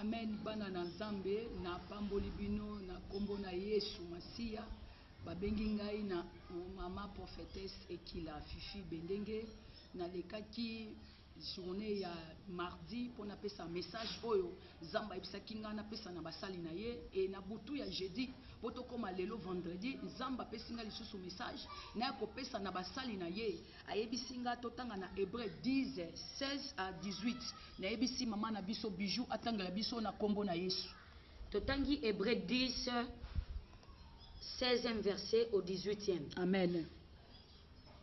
Amen. Bana na Nzambe na pamboli bino na kombo na Yesu Masia. Babengi ngai na mama prophétesse Ekila Fifi Bendenge na lekaki journée ya mardi pour na pesa message oyo Zamba ebisaki nga na pesa na basali na ye et na butu ya jeudi poto koma lelo vendredi Zamba pesi nga lisusu message na ko pesa na basali na ye ayebisi nga totanga na Hébreu 10 16 à 18 na yebisi mama na biso bijou atangela biso na kombo na Yesu. Totangi Hébreu 10 16e verset au 18e. Amen.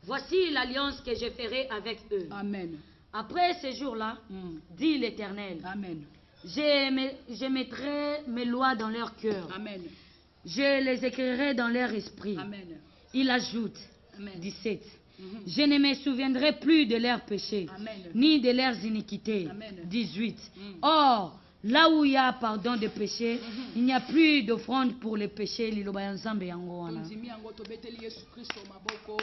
Voici l'alliance que je ferai avec eux. Amen. Après ce jour-là, dit l'Éternel, Amen. Je mettrai mes lois dans leur cœur. Amen. Je les écrirai dans leur esprit. Amen. Il ajoute, Amen. 17, je ne me souviendrai plus de leurs péchés, Amen. ni de leurs iniquités. Amen. 18. Or, là où il y a pardon de péché, il n'y a plus d'offrande pour les péchés. Liloba ya Nzambe yango wana. Tondimi yango tobeteli Yesu Kristo maboko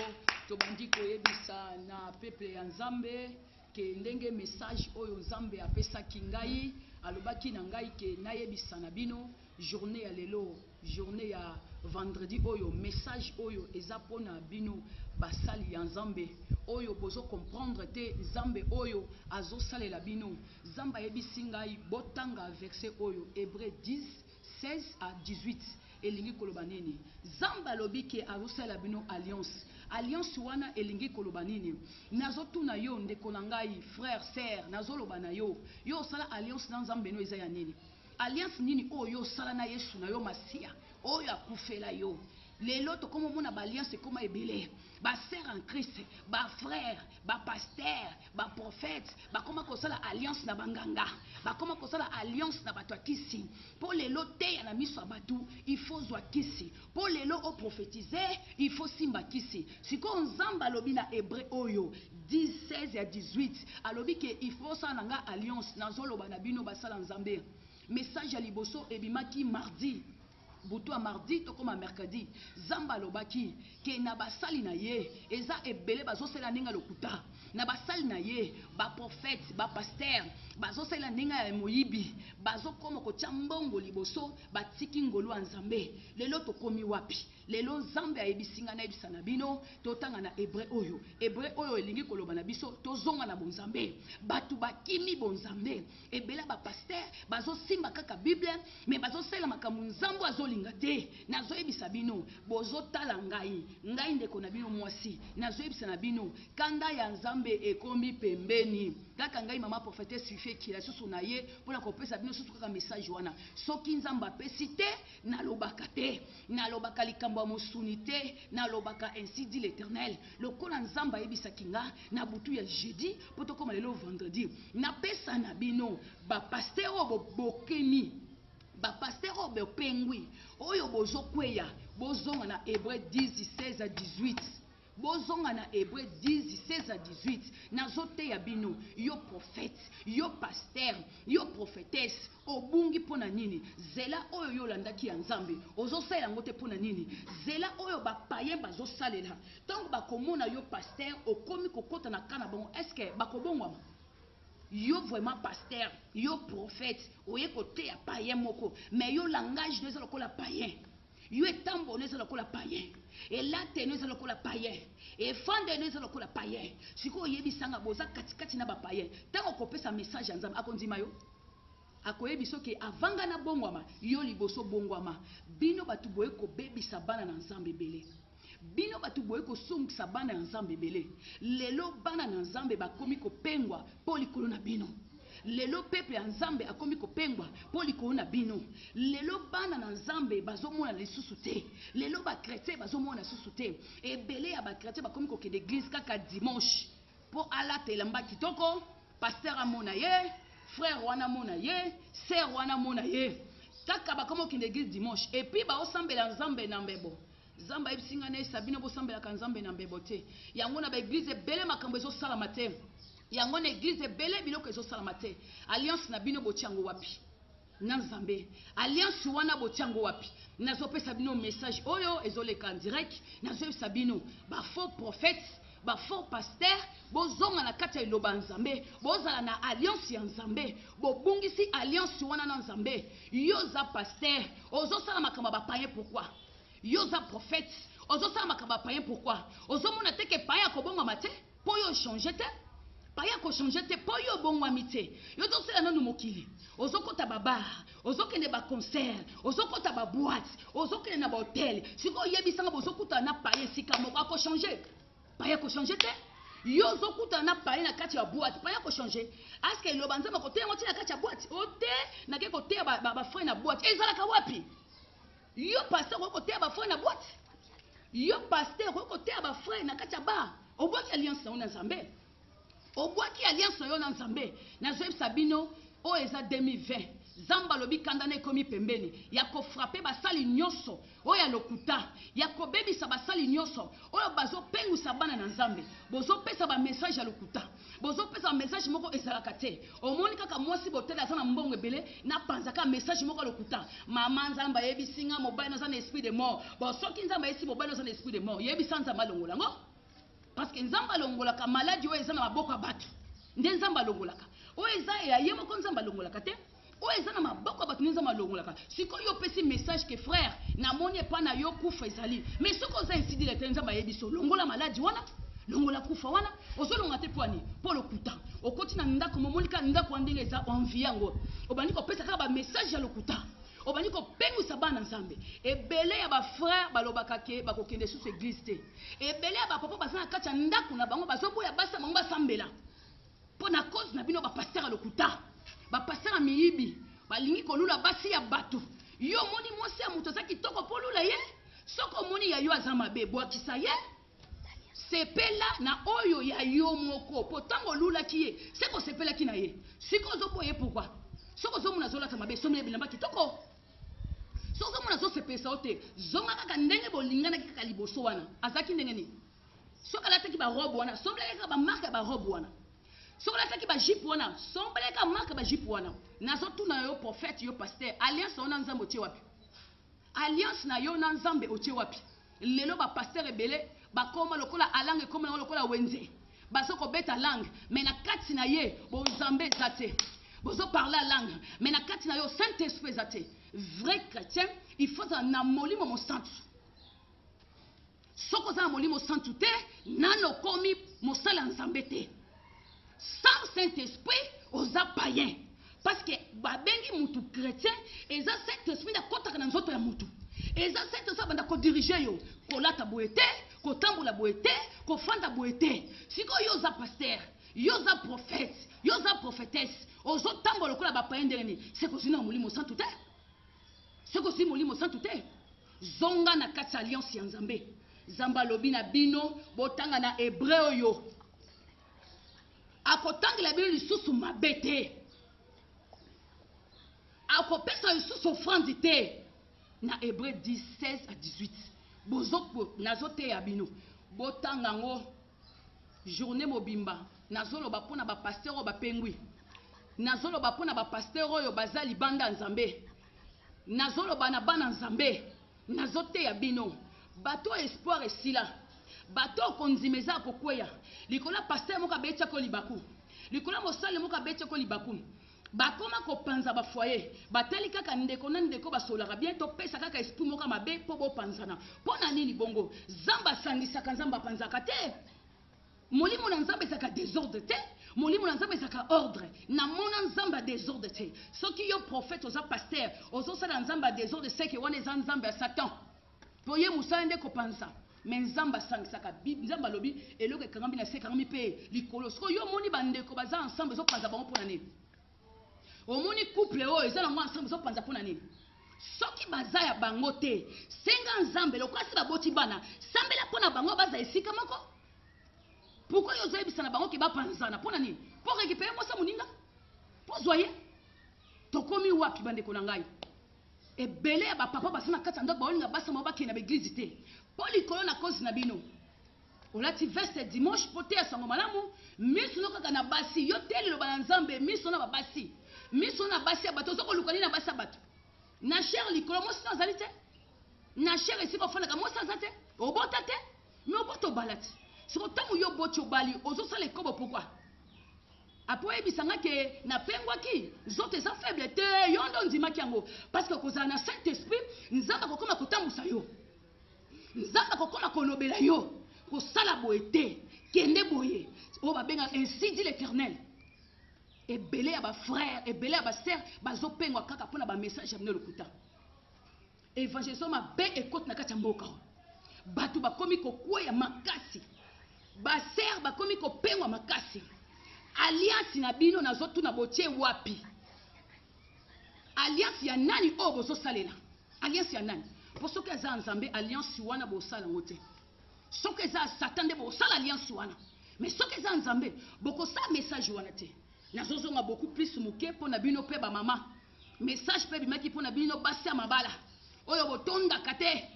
tobandi koyebisa na peuple ya Nzambe ke ndenge message oyo Nzambe apesaki ngai alobaki na ngai ke nayebisa na bino journée ya lelo journée ya vendredi oyo message oyo eza pona bino basali ya Nzambe oyo bozo comprendre te Nzambe oyo azosalela bino Nzambe ayebisi ngai botanga verset oyo Hébreu 10 16 à 18 elingi koloba nini Nzambe alobi ke azosala bino alliance wana elingi koloba nini nazotuna yo ndeko na ngai frère sœur nazoloba na yo yo osala alliance na Nzambe no eza ya nini alliance nini oyo osala na Yesu na yo Masia oyo akufela yo lelo tokoma mona ba alliance koma ebele ba sœur en Christ ba frère ba pasteur ba prophète ba koma kosala alliance na banganga ba koma kosala alliance na bato akisi po lelo te na miso abatu il faut zwa kisi po lelo o prophétiser il faut simba kisi siko Nzamba alobi na Hébreu oyo 10 16 à 18 alobi ke il faut ça nanga alliance nazoloba na bino basala Nzambe message ya liboso ebimaki mardi butu a mardi tokoma mercredi Zamba lobaki ke na basali na ye eza ebele bazosela ninga lokuta na basali na ye ba prophète ba pasteur bazosela ninga ya moyibi bazokoma kotia mbongo liboso batiki ngolu ya Nzambe lelo tokomi wapi lelo Nzambe ayebisinga na ebisa na bino totanga na Hébreu oyo elingi koloba na biso tozonga na bonzambe batu bakimi bonzambe ebele ba pasteur bazosimba kaka Bible mais bazosela makambo Nzambe azolinga te nazoyebisa bino bozotala ngai ndeko na bino mwasi nazoyebisa na bino kanda ya Nzambe ekomi pembeni kaka ngai mama prophétesse Fifi Ekila susu na ye pona kopesa bino susu kaka message wana soki Nzambe apesi te nalobaka te nalobaka likambo ya mosuni te nalobaka ainsi dit l'Éternel lokola Nzambe ayebisaki nga na butu ya jeudi po tokoma lelo vendredi napesa na bino ba pasteur oyo bokemi ba pasteur oyo bopengwi oyo bozokweya bozonga na Hébreu 10 16 à 18 bozonga na Hébreu 10 16 à 18 nazote ya bino yo prophète yo pasteur yo prophétesse obungi pona nini zela oyo yo landaki ya Nzambe ozosala ngote pona nini zela oyo ba païen bazosalela donc bakomona yo pasteur okomi kokota na kana bongo est-ce que bakobongwama yo vraiment pasteur yo prophète oye côté ya païen moko mais yo langage de lokola païen yo etambo neza lokola païen et là tenez lokola païen et fande neza lokola païen siko yebisanga boza katikati na ba païen tango kopesa message ya Nzambe akondima yo akoyebiso ke avanga na bongwama yo liboso bongwama bino batu boye ko bebisa bana na Nzambe belé bino batu boye ko sungisa bana na Nzambe belé lelo bana na Nzambe bakomi ko pengwa po likolo na bino lelo peuple ya Nzambe akomi kopengwa po likolo na bino lelo bana na Nzambe bazomona lisusu te lelo ba chrétien bazomona lisusu te ebele ya ba chrétien bakomi kokende église kaka dimanche po alatela mba kitoko pasteur amona ye frère wana mona ye sœur wana mona ye kaka bakomi kokende église dimanche et puis baosambela Nzambe na mbebo Nzambe ayebisinga na Sabino bosambelaka Nzambe na mbebo te yango na ba église ebele makambo ezosalama te yango na église ebele biloko ezosalama te alliance na bino botiango wapi na Nzambe alliance wana botiango wapi nazopesa bino message oyo ezoleka en direct nazopesa bino ba faux prophètes ba fort pasteur bozonga na kati ya liloba nzambe bozala na alliance ya nzambe bobungisi alliance wana na nzambe yo za pasteur ozosala makambo ba païen pourquoi yo za prophète ozosala makambo ba païen pourquoi ozomona te ke païen akobonga mate po yo changer te païen ko changer te po yo bongwami te yo tosala nanu mokili ozokota babar ozokende ba concert ozokota ba boîte ozokende na ba hotel siko yebisanga bozokuta na païen sika moko ako changer païen ko changer te yo zokuta na païen na kati ya boîte païen ko changer aske lo banza makote ngoti na kati ya boîte ote na ke kote ba frère na boîte ezalaka wapi yo pasteur ko kote ba frère na boîte yo pasteur ko kote ba frère na kati ya bar obwaki alliance na nzambe obwaki alliance na yo na nzambe na zoyebisa bino o eza 2020 zamba lobi kanda na ekomi pembeni ya kofrape basali nyonso oyo ya lokuta ya kobebisa basali nyonso oyo bazopengwisa bana na nzambe bozopesa bamessage ya lokuta bozopesa bamessage moko ezalaka te omoni kaka mwasi botele aza na mbongo ebele napanzaka message moko ya lokuta mama nzambe ayebisinga mobali naza na esprit de mort soki nzambe ayebisi mobali naza na esprit de mort yebisa nzambe alongola yango parce que nzambe alongolaka maladi oyo eza na maboko ya bato nde nzambe alongolaka oyo eza ya ye moko nzambe alongolaka te oyo eza na maboko ya bato nde nzambe alongolaka sikoyo opesi message ke frère namoni epa na yo kufa ezali mais soki oza insidile te nzambe ayebi so longola maladi wana longola kufa wana ozolonga te pwani mpo lokuta okoti na ndako momolika ndako wa ndenge eza envie yango obandi kopesa kaka bamessage ya lokuta obandi kopengwisa bana nzambe ebele ya bafrère balobaka ke bakokende susu église te ebele ya bapapa baza na kati ya ndako na bango bazoboya basa bango basambela mpo na cause na bino bapaster ya lokuta bapaster ya miyibi balingi kolula basi ya bato yo omoni mwasi ya moto aza kitoko mpo lula ye soki omoni ya yo aza mabe bwakisa ye sepela na oyo ya yo moko mpo ntango olulaki ye se kosepelaki na ye siko ozoboye pourkui soki ozomona azolata mabe somela bilamba kitoko soki ozomona azosepelisa yo te zonga kaka ndenge bolinganaki kaka liboso wana azalaki ndenge nini soki alataki barobe wana sombelaki kaka bamarke ya barobe wana soki alataki bajipe wana sombelaki kaka marke ya bajipe wana nazotuna yo prophète yo pasteur alliance na yo na nzambe otie wapi alliance na yo na nzambe otie wapi lelo bapaster ebele bakoma lokola alange ekoma nango lokola wenze bazokobeta langue mais na kati na ye bozambe eza te bozoparle a langue mais na kati na yo saint esprit eza te vrai chrétien il faut na molimo mosantu soki oza na molimo mosantu te nano okomi mosala ya nzambe te sans saint esprit oza païen parce que babengi mutu chrétien eza saint esprit nakotaka na nzoto ya mutu eza saint esprit abanda kodirige yo kolata boye te kotambola boye te kofanda boye te sikoyo yo oza pasteur yo oza prophète yo oza prophétesse ozotambola lokola bapaïen ndenge nini se kozwi na molimo mosantu te se kozwi molimo mosantu te zonga na kati ya alliance ya nzambe nzambe alobi na bino botanga na hébreu oyo akotangela bino lisusu mabe te akopesa lisusu offrande te na hébreu 10 16 à 18 nazoteya bino botanga yango journée mobimba nazoloba mpona bapaster oyo bapengwi nazoloba mpona bapaster oyo baza libanda nzambe nazoloba na bana nzambe nazoteya bino bato espoir esila bato okondima eza kokweya likolo paster moko abetiako libaku likolo mosali moko abetiako libaku bakoma kopanza bafoyer batali kaka ndeko na ndeko basolaka bien topesa kaka esprit moko mabe mpo bopanzana mpo na nini bongo nzambe asangisaka nzambe apanzaka te molimo na nzambe ezalaka désordre te molimo na nzambe ezalaka ordre namona nzambe ya désordre te soki yo prophète oza paster ozosala nzambe ya désordre seke wana eza nzambe ya satan mpo ye mosala nde kopanza me nzambe asangisaka nzambe alobi eloko ekangami na se ekangami mpe likolo soki yo omoni bandeko baza ensemble ezopanza bango mpo na nini omoni couple oyo eza nango ensemble ezopanza mpo na nini soki baza ya bango te senga nzambe lokwasi baboti bana sambela mpo na bango baza esika moko pourkui yo ozoyebisa na bango ke bapanzana mpo na nini mpo récupere mwasa moninga mpo zwa ye tokomi wapi bandeko na ngai ebele ya bapapa baza na kati ya ndako baolinga basama bakende na baeglize te mpo likolo na kozi na bino olati veste dimanche mpo te ya sango malamu miso no kaka na basi yo te liloba na nzambe miso na babasi miso na basi ya bato ozokoluka nini na basi ya bato na chere likolo mwasi no azali te na chere esika ofandaka mwasi aza te obota te me obota obala te c'est autant où yo bocho bali ozo sale kobo pourquoi après bisanga ke na pengwa ki zote za faible te yondo ndima kiango parce que kozana na Saint Esprit nzamba kokoma kotambusa yo nzamba kokoma konobela yo ko sala boete kende boye o ba benga ainsi dit l'Éternel et belé à ba frère et belé à ba sœur bazo pengwa kaka pona ba message amene lokuta évangélisation ma be écoute na kati mboka batu bakomi kokwea makasi ba sœur bakomi kopengwa makasi alliance na bino nazotu na botie wapi alliance ya nani o bozo salela alliance ya nani pour ce que za nzambe alliance wana bo sala ngote ce que za satan de bo sala alliance wana mais ce que za nzambe boko sa message wana te nazozo nga beaucoup plus muke pour na bino pe ba mama message pe bimaki pour na bino basi ya mabala oyo botonda kate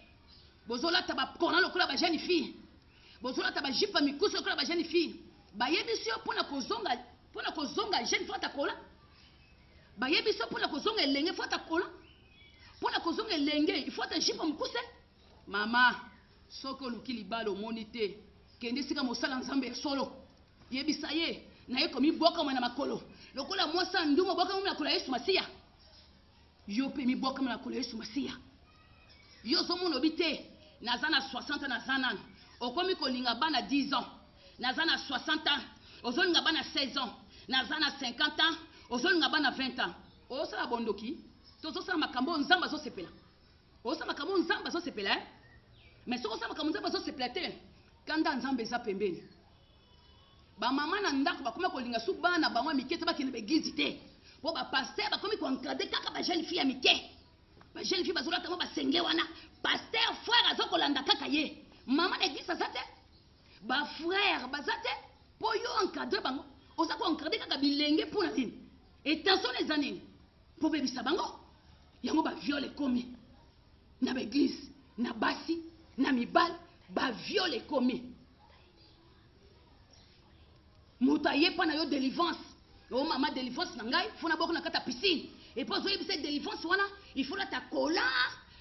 bozola taba kona lokola ba jeune fille bozola taba jipa mikuso lokola ba jeune fille bayebisi yo pona kozonga jeune fois takola bayebisi yo pona kozonga elenge fois takola pona kozonga elenge il faut ta jipa mukuse mama soko luki libalo monite kende sika mosala nzambe solo yebisa ye na ye komi boka mwana makolo lokola mwasa nduma boka mwana kola Yesu Masia yo pe mi boka mwana kola Yesu Masia yo zomo no bite nazana 60 nazana okomi kolinga bana 10 ans nazana 60 ans ozolinga bana 16 ans nazana 50 ans ozolinga bana 20 ans osala bondoki tozosala makambo nzamba zo sepela osala makambo nzamba zo sepela mais soko osala makambo nzamba zo sepela te kanda nzambe za pembeni ba mama na ndako bakoma kolinga su bana bangwa mikete bakene begizi te po ba pasteur bakomi ko encadrer kaka ba jeune fille ya mike ba jeune fille bazola tango basenge wana pasteur frère azokolanda kaka ye mama na église azate ba frère bazate po yo encadrer bango oza ko encadrer kaka bilenge pona nini attention les années po bebisa bango yango ba viole komi na ba église na basi na mibal ba viole komi muta yepa na yo délivrance o mama délivrance na ngai fona boko na kata piscine et puis zo yebisa délivrance wana il faut la ta kola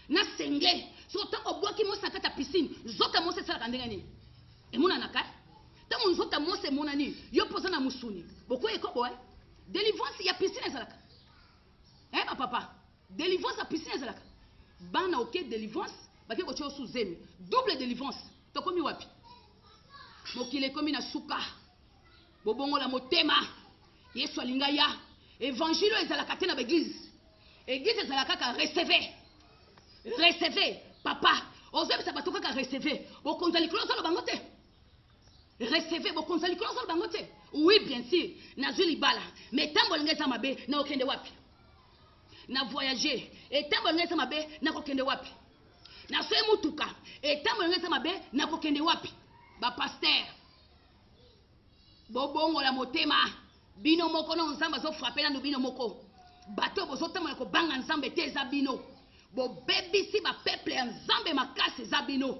na sengle so tango boki mo sa kata piscine zota mo se sala kandenge ni e mona na kai tango zota mo se mona ni yo poza na musuni boko e ko boy délivrance ya piscine ezalaka ba papa délivrance ya piscine ezalaka bana oké délivrance baki ko cho sous zemi double délivrance to komi wapi mokile komi na suka bobongo la motema Yesu alinga ya évangile ezalaka te na l'église église ezalaka ka recever papa ozebisa bato kaka recever bokonza likolo solo bango te recever bokonza likolo solo bango te oui bien sûr nazwi libala mais tambo linga eza mabe na okende wapi na voyager et tambo linga eza mabe na kokende wapi na soye mutuka et tambo linga eza mabe na kokende wapi ba pasteur bobongo la motema bino moko no nzamba zo frapper na bino moko bato bozo tama ko banga nzambe te za bino bo bebisi ba peuple ya nzambe makasi za bino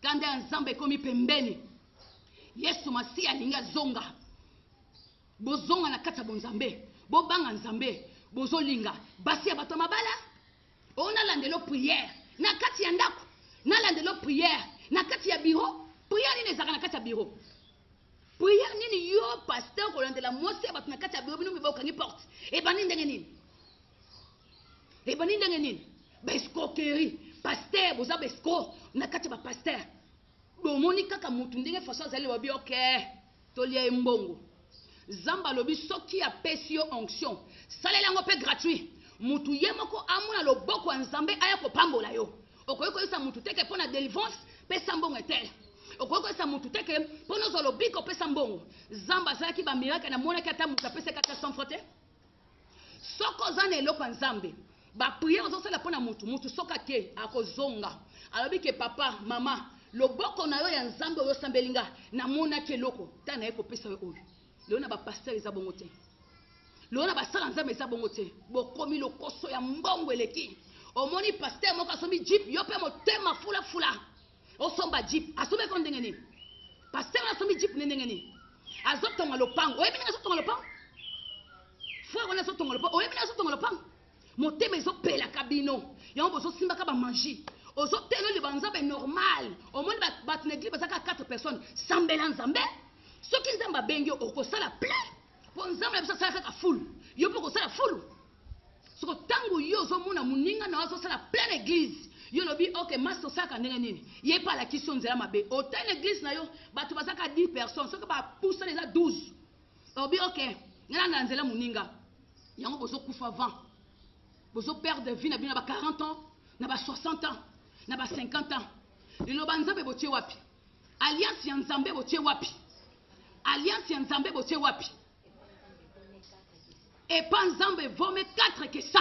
kanda ya nzambe komi pembeni Yesu Masia linga zonga bozonga na kata bonzambe bo banga nzambe bozo linga basi ya bato mabala ona landelo prière na kati ya ndako na landelo prière na kati ya bureau prière ni ezaka na kati ya bureau prière nini yo pasteur kolandela mwasi ya bato na kati ya bureau bino miba okangi porte ebani ndenge nini baescroquerie pasteur boza baescro na kati ya bapasteur bomoni kaka mutu ndenge façon azali wabi ok tolia ye mbongo zamba lobi soki apesi yo onction salela yango mpe gratuit mutu ye moko amona loboko ya nzambe aya kopambola yo okoki koyisa mutu teke mpo na délivrance pesa mbongo etele okoki koyisa mutu teke mpo nozwa lobiko opesa mbongo zamba azalaki bamiracle namonaki ata mutu apesa kata 100 fois te soko oza na eloko ya nzambe bapriere ozosala mpo na mutu soki ake akozonga alobi ke papa mama loboko na yo ya nzambe oyo osambeli nga namonaki eloko ta na ye kopesa yo oyo leo na bapasteur eza bongo te leo na basala nzambe eza bongo te bokomi lokoso ya mbongo eleki omoni pasteur moko asombi jip yo mpe motema fulafula osomba jip asombi ko ndenge nini pasteur asombi jip ne ndenge nini azotonga lopango oyebi ndenge azotonga lopango frère wana azotonga lopango oyebi ndenge azotonga lopango motema ezopelaka bino yango bozosimbaka bamagie aux autres les banzambe normal au monde bat néglige parce que 4 personnes sambela nzambe ceux qui nzamba bengi au sala plein pour nzamba ça sala ka full yo pour sala full ce que tango yo zo mona muninga na zo sala plein église yo lobi OK master saka ndenge nini yé pas la question nzela mabe autant l'église na yo batu bazaka 10 personnes ceux que ba pousse les 12 lobi OK ngana nzela muninga yango bozo kufa 20 bozo perdre vie na bino ba 40 ans na ba 60 ans na ba 50 ans lelo banzambe botie wapi alliance ya nzambe botie wapi alliance ya nzambe botie wapi et pas nzambe vome 4 que 100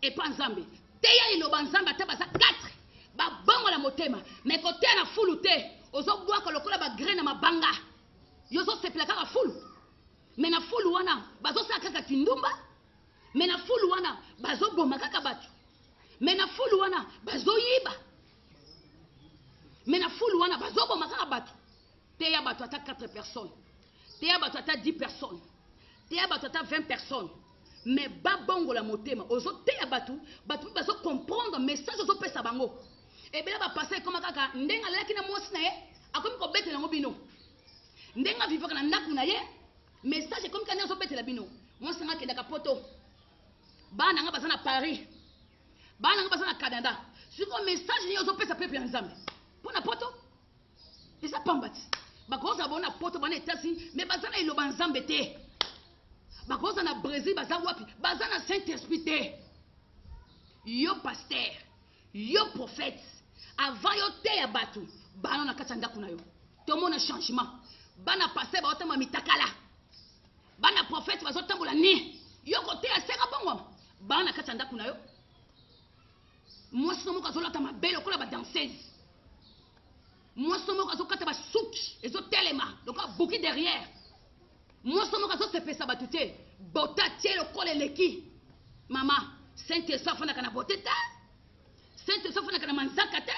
et pas nzambe teya lelo banzambe ata baza 4 ba bongo la motema mais côté na fulu te ozo bwa ko lokola ba graine na mabanga yozo sepela kaka fulu mais na fulu wana bazo sa kaka kindumba mais na fulu wana bazo boma kaka batu mais na fulu wana bazo yiba mais na fulu wana bazo boma kaka batu teya batu ata 4 personnes teya batu ata 10 personnes teya batu ata 20 personnes mais ba bongo la motema ozo teya batu bazo comprendre message ozo pesa bango et bien ba passer comme kaka ndenga laki na mwasi na ye akomi ko betela ngo bino ndenga vivaka na ndaku na ye message comme kana ozo betela bino mwasi nga kenda ka poto bana nga bazana Paris bana nga bazana Canada siko message ni ozo pesa peuple ya nzambe pona poto esa pambati bakoza bona poto bana etasi mais bazana iloba nzambe te bakoza na Brésil baza wapi baza na Saint-Esprit te yo pasteur yo prophète avant yo te ya batu bana na kati ndaku na yo to mona changement bana pasteur ba otama mitakala bana prophète bazo tambola ni yo kote ya seka bongo bana kati ndaku na yo mwasi moko azolata mabele okola ba danseuse mwasi moko azokata ba suki ezotelema lokola buki derrière mwasi moko azosepesa batu te bota tie lokola eleki mama Saint-Esprit afonaka na bote te Saint-Esprit afonaka na manzaka te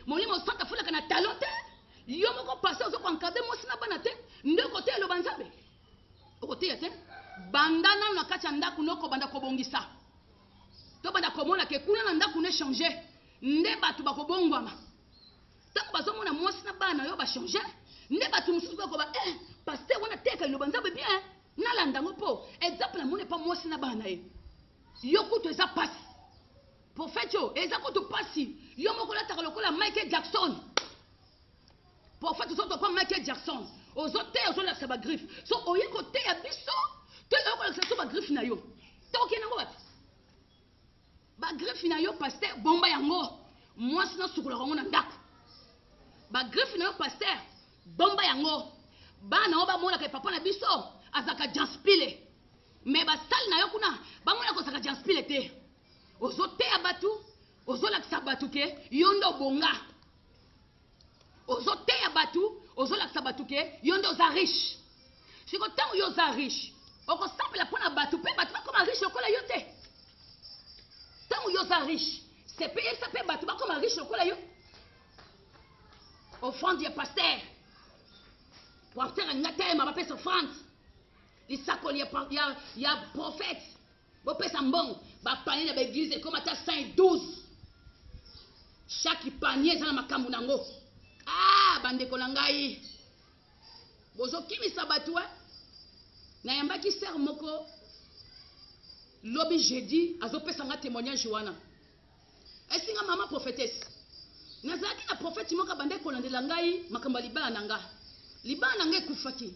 molimo osanta afonaka na talon te yo moko pase ozoko encadre mwasi na bana te nde kote ya loba nzambe okoteya te banda nano na kati ya ndaku noko banda kobongisa to banda komona ke kuna na ndaku ne changer nde batu bakobongwama tango bazomona mwasi na bana yo bachange nde batu mosusu bakoba pasteur wana teka liloba nzambe bien nalanda ngo mpo exemple namoni pa mwasi na bana ye yo kutu eza pasi prophète yo eza kutu pasi yo moko lataka lokola Michael Jackson prophète ozoto pa Michael Jackson ozoteya ozolakisa bagriffe so oye koteya biso to ezala kolakisa so bagriffe na yo tokoki nango wapi bagriffe na yo pasteur bomba yango mwasi nasukolaka yango na ndako bagriffe na yo pasteur bomba yango bana o bamonaka papa na biso azaka janspile mais basali na yo kuna bamonaka ozaka janspile te ozoteya batu ozolakisa batu ke yo nde obonga ozoteya batu ozolakisa batu ke yo nde oza riche siko ntango yo oza riche okosambela mpo na batu mpe batu bakoma riche lokola yo te ntango yo oza riche sepeyesa mpe batu bakoma riche lokola yo offrande ya pasteur pasteur alinga telema bapesa offrande lisakoli ya prophète bopesa mbongo bapanie na baeglise ekoma ata 112 chaque panier eza na makambo nango bandeko na ngai bozokimisa batu nayambaki ser moko lobi jeudi azopesa nga témoignage wana esinga mama prophétesse nazalaki na prophète moko bande kolandela ngai makambo ya libala na nga ekufaki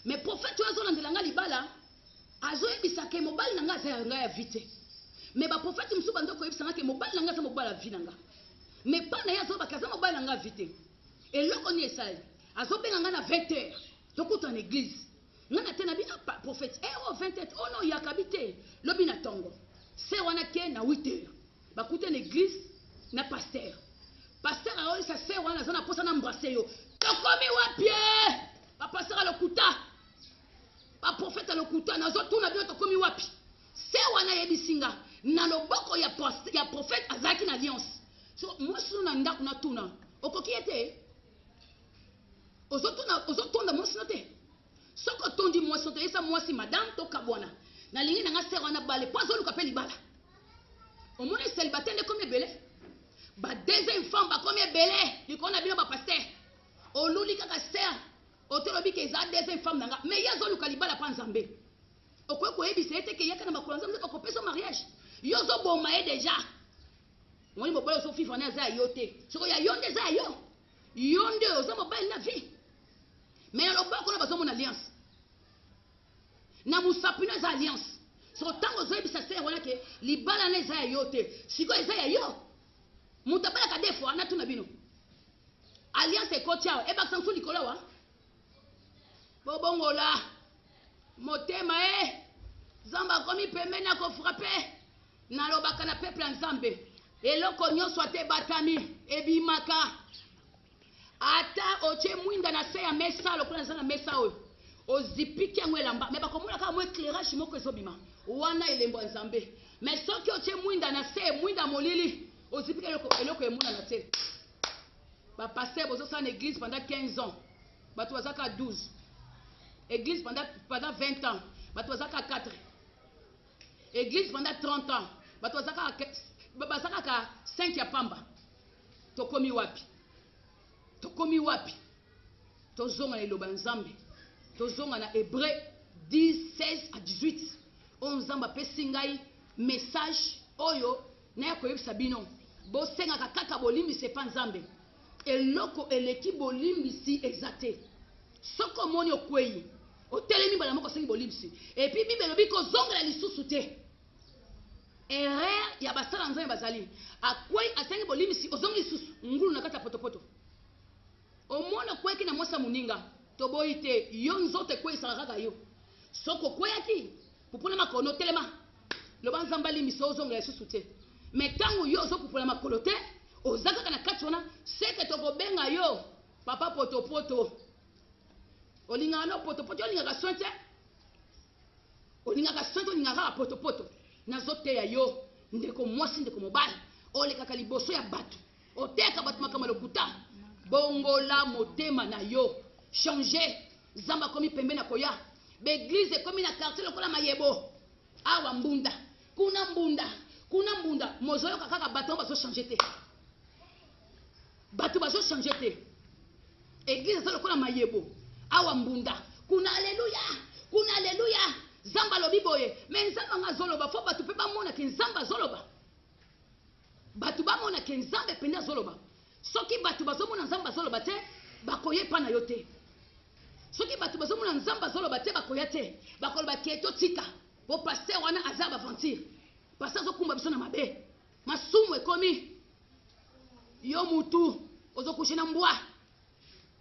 mais prophète oyo azolandela nga libala azoyebisa ke mobali na nga aza ya ngai ya vie te mais baprophète mosusu bando koyebisa nga ke mobali na nga aza mobali ya vie na nga mais pa na ye azobaka aza mobali na nga ya vie te eloko ni esali azobenga nga na 20 heures tokuta na église nga na te na bino prophète 20 heures ono yakabi te lobi na tongo se wana ke na 8 heures bakuta na église na pasteur aoyisa se wana aza na posa na mbrase yo tokomi wapie bapasteur alokuta baprofete alokuta nazotuna bino tokomi wapi se wana yebisinga na loboko ya prophète azalaki na alliance so mwasi na ndako na tuna okoki ete ozotonda mwasi no te soko tondi mwasi no te yesa mwasi madame tokabwana nalingi nanga ser wana bale po azoluka mpe libala omoni célibataire nde komi ebele ba deuxième femme ba combien belé likona bino ba pasteur oluli kaka ser otolobi ke za deuxième femme nanga mais yazo luka libala pa nzambe okoy ko yebisa ete ke yakana makolo nzambe ko pesa mariage yozo boma e déjà moni mobala so fifa na za yote soko ya yonde za yo yonde ozo mobala na vie mais le bas qu'on a besoin mon alliance na musapina za alliance so tango zo yebisa ser wana ke libala na za yote siko za ya yo mutabala ka defo ana tuna bino alliance ko tiao e ba santu likolo wa bobongola motema zamba komi pemena ko frapper na lobaka na peuple nzambe eloko nyonso ate batami ebimaka ata oche mwinda na se ya mesa lokola na mesa oyo ozipiki yango elamba me bakomona kaka mwa éclairage moko ezobima wana elembo ya nzambe mais soki oche mwinda na se mwinda molili ozipiki eloko emona na te bapaster bozosala na église pendant 15 ans bato bazaka 12 église pendant 20 ans bato bazaka 4 église pendant 30 ans bato bazaka 5 ya pamba tokomi wapi tozonga na eloba nzambe tozonga na Hébreu 10 16 à 18 on nzamba pesi ngai message oyo na ya koyebisa bino bosengaka kaka bolimbisi epa nzambe eloko eleki bolimbisi exacte soko moni okweyi otelemi bala moko sengi bolimbisi epi bible elobi kozongela lisusu te erreur ya basala nzambe bazali akwei asengi bolimbisi ozongi lisusu ngulu na kati ya potopoto omona kweki na mwasa muninga toboyi te yo nzoto ekweyisaka kaka yo soko okweyaki pupula makono telema loba nzambe alimbisi ozongela lisusu te me ntango yo ozopupula makolo te oza kaka na kati wana seke tokobenga yo papa potopoto olingaka no potopoto olingaka soin te olingaka potopoto nazoteya yo ndeko mwasi ndeko mobali olekaka liboso ya bato oteka bato makambo lokuta bongola motema na yo changer zamba komi pembe na koya beglise komi na quartier lokola mayebo awa mbunda kuna mbunda mozoyo kaka bato bazo changer te bato bazo changer te église zo lokola mayebo awa mbunda kuna haleluya zamba lobi boye mais nzamba nga zoloba fo bato pe bamona ke nzamba zoloba bato bamona ke nzambe penda zoloba soki bato bazomona nzamba zoloba te bakoyepa na yo te soki bato bazomona nzamba zoloba te bakoya te bakoloba ke totika po paster wana aza baventure paster azokumba biso na mabe masumu ekomi yo mutu ozokushe na mbwa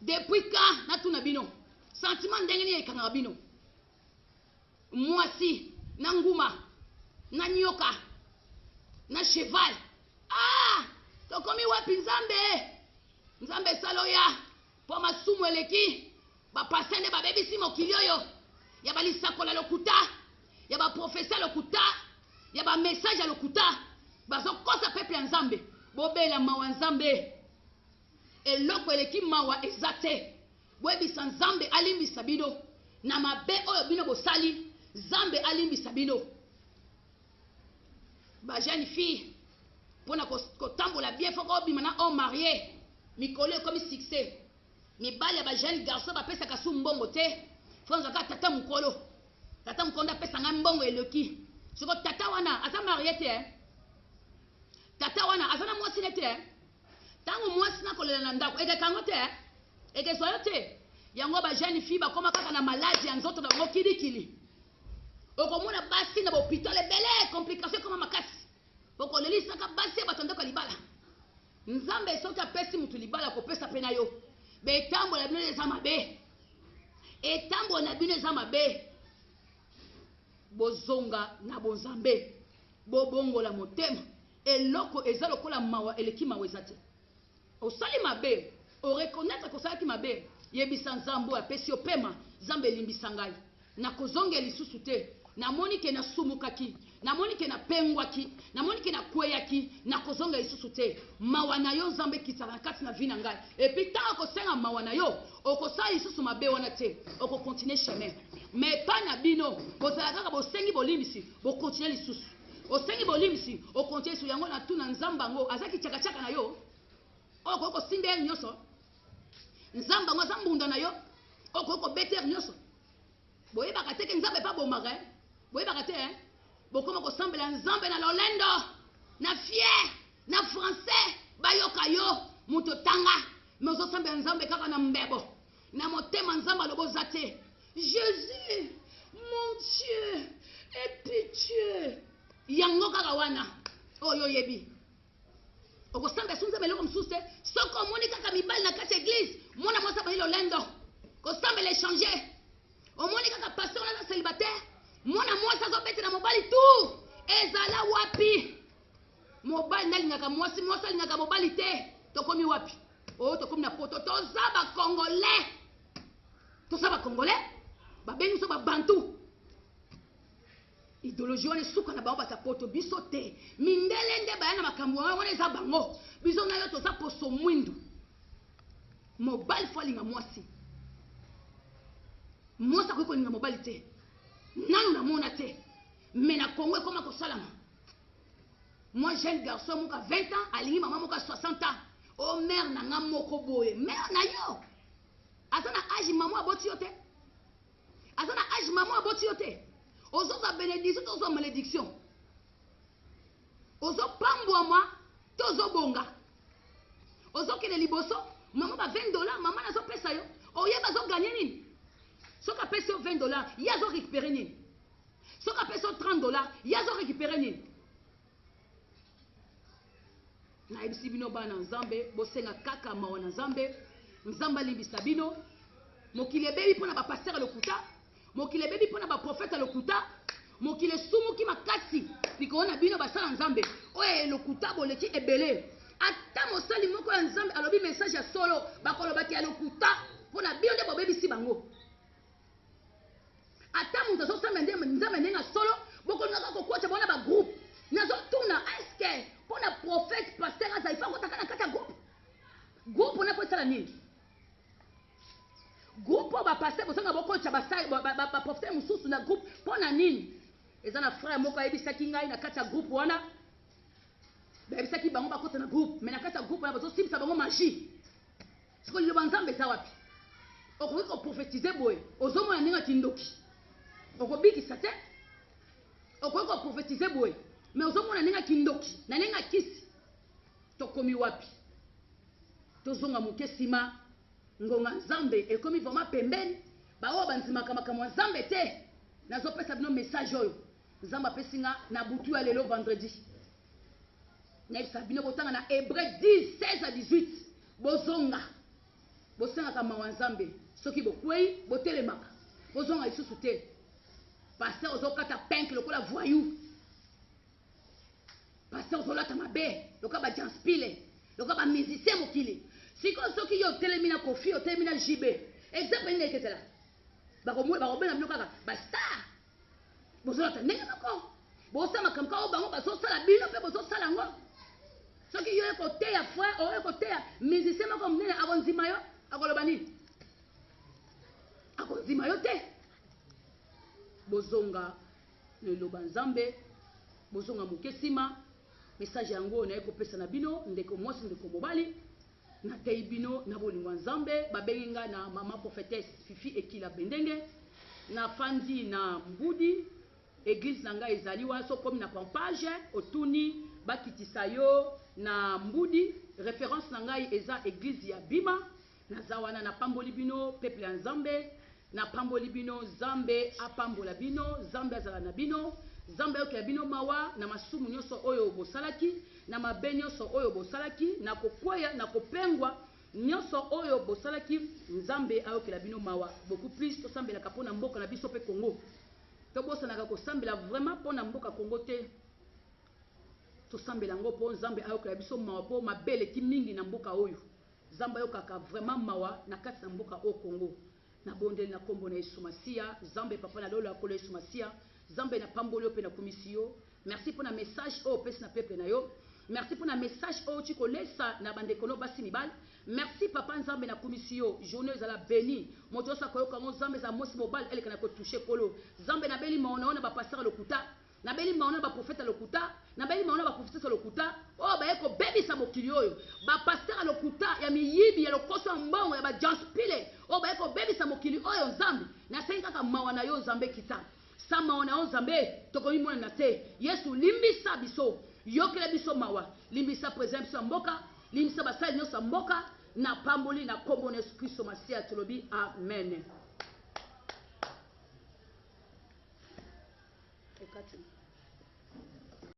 depuis ka natuna bino sentiment ndenge nini ekangaka bino mwasi na nguma na nyoka na cheval tokomi wapi nzambe saloya po masumu eleki bapasende babebisi mokili oyo ya balisakola lokuta ya baprofesia lokuta ya bamessage ya lokuta bazokosa peuple ya nzambe bobela mawa nzambe eloko eleki mawa eza te boyebisa nzambe alimbisa bino na mabe oyo bino bosali nzambe alimbisa bino bajeune fille mpona kotambola bien foko obima na homme marié mikolo ekomi succès mibali ya bajeune garçon bapesaka su mbongo te fonzaka tata mokolo nde apesanga mbongo eleki soko tata wana aza marié te tata wana aza na mwasi ne te ntango mwasi nakolela na ndako ekekango te ekezwa yo te yango bajeune fille bakoma kaka na maladi ya nzoto na bango kilikili okomona basi na bahôpital ebele complication ekoma makasi okolelisaka basi bato ndeko libala nzambe soki apesi mutu libala kopesa mpe na yo betambola bino eza mabe etambola na bino eza mabe bozonga na bonzambe bobongola motema eloko eza lokola mawa eleki mawa eza te osali mabe orekonetre kosalaki mabe yebisa nzambe oyo apesi yo pema nzambe elimbisa ngai nakozonga lisusu te namoni ke nasumukaki namoni ke napengwaki namoni ke nakweyaki nakozonga lisusu te mawa na yo nzambe ekitaka na kati na vi na ngai epi ntango kosenga mawa na yo okosala lisusu mabe wana te okokontinue chemin mais epai na bino bozala kaka bosengi bolimbisi bokontinue lisusu osengi bolimisi okontie sur yango na tuna nzamba ngo azaki chaka na yo okoko simbe nyoso nzamba ngo zambunda na yo okoko beter nyoso boyebaka te ke nzambe pa bomaka boyebaka te bokoma kosambela nzambe na lolendo na fier na français bayoka yo moto tanga mais ozosambela nzambe kaka na mbebo na motema nzambe aloboza te Jésus mon Dieu et pitié yango kaka wana oyo yebi okosambela sunzambe eloko mosusu te soki omoni kaka mibali na kati ya église mwana mwasi abandi lolendo kosambela échanger omoni kaka pasteur naza célibataire mwana mwasi azobetela mobali tu ezala wapi mobali nalingaka mwasi alingaka mobali te tokomi wapi oyo tokomi na poto toza bakongolais babengi biso babantu idéologie wana esuka na bango bata poto biso te mindele nde baya na makambo wana eza bango biso na yo toza poso mwindu mobali fo alinga mwasi akoki kolinga mobali te nanu namona te mais na Congo ekoma kosalama moi jeune garçon moka 20 ans alingi mama moka 60 ans o mère nanga moko boye mère na yo aza na age mama aboti yo te aza na age mama aboti yo te ozozwa bénédiction tozwa malédiction ozopambwama te ozobonga ozokende liboso mama ba $20 mama nazopesa yo oyeba azoganye nini soki apesi yo $20 ye azorécupere nini soki apesi yo $30 ye azorécupere nini nayebisi bino bana nzambe bosenga kaka mawa na nzambe nzambe alimbisa bino mokili ebebi mpona bapaster lokuta mokili ebebi mpona baprofete lokuta mokili esumuki makasi likolo na bino basala nzambe oyo lokuta boleki ebele ata mosali moko ya nzambe alobi message ya solo bakolobaki ya lokuta mpona bino nde bobebisi bango ata moto azosambela nzambe ndenge ya solo bokolingaka kokwacha bona bagroupe nazotuna eske mpona prophète paster azali fa kotaka na kati ya groupe wana po esala nini groupe oyo bapaster bosanga bokocha baprofete mosusu na groupe mpona nini eza na frère moko ayebisaki ngai na kati ya groupe wana bayebisaki bango bakota na groupe mais na kati ya groupe wana bazosimbisa bango magie siko liloba nzambe eza wapi okoki koprofetize boye ozomona ndenge ati ndoki okobikisa te okoki koprofetize boye mais ozomona ndenge ati ndoki na ndenge akisi tokomi wapi tozonga moke nsima ngonga nzambe ekomi vraimen pembeni baoyo banzimaka makambo ya nzambe te nazopesa bino message oyo nzambe apesi nga na butu ya lelo vendredi nayebisa bino botanga na Hébreu 10:16-18 bozonga bosengaka mawa nzambe soki bokwei botelemaka bozonga lisusu te paster ozokata penke lokola voyou paster ozolata mabe lokola bajanspile lokola bamusicien mokili sikoyo soki yo otelemi na Kofi otelemi na JB exemple nini eketela bakobena bino kaka bastar bozolata ndenge moko bosala makambo kao bango bazosala bino mpe bozosala yango soki yo ekoteya frère oyo ekoteya musicien moko monene akonzima yo akoloba nini akonzima yo te bozonga neloba nzambe bozonga moke nsima message yango naye kopesa na bino ndeko mwasi ndeko mobali natei bino na bolingo ya nzambe babengi nga na mama prophétesse Fifi Ekila Bendenge na fandi na Mbudi église na ngai ezali wana so komi na pampage otuni bakitisa yo na Mbudi référence na ngai eza église ya Bima naza wana na pamboli bino peuple ya nzambe na pamboli bino nzambe apambola bino nzambe azala na bino nzambe ayokela bino mawa na masumu nyonso oyo bosalaki na mabe nyonso oyo bosalaki na kokweya na kopengwa nyonso oyo bosalaki nzambe ayokela bino mawa beaucoup plus tosambelaka mpona mboka na biso mpe Congo tobosanaka kosambela vraiment mpona mboka Congo te tosambela ngo mpo nzambe ayokela biso mawa mpo mabe eleki mingi na mboka oyo nzambe ayokaka vraiment mawa na kati na mboka oyo Congo na bondeli na kombo na Yesu Masia nzambe papa na lolo akolo Yesu Masia nzambe na pamboli oyo mpe na komisi yo merci mpona message oyo opesi na peuple na yo merci mpona message oyo tikolesa na bandeko no basi mibali merci papa nzambe na komisi yo journée ezala béni moto oso akoyoka ngo nzambe ezala mwasi mobali eleka na kotouche kolo nzambe na beli maona oyo na bapaster lokuta na beli maona ba prophète lokuta na beli maona ba prophétesse lokuta oh ba yeko baby sa mokili oyo ba pasteur lokuta ya miyibi ya lokoso mbongo ya ba janspile oh ba yeko baby sa mokili oyo nzambe na senga kaka mawana yo nzambe kita sa mawana yo nzambe tokomi mona na te Yesu limbisa biso yokela biso mawa limbisa président biso mboka limbisa basali nyonso mboka na pamboli na kombo na Yesu Kristo Masia tolobi amen.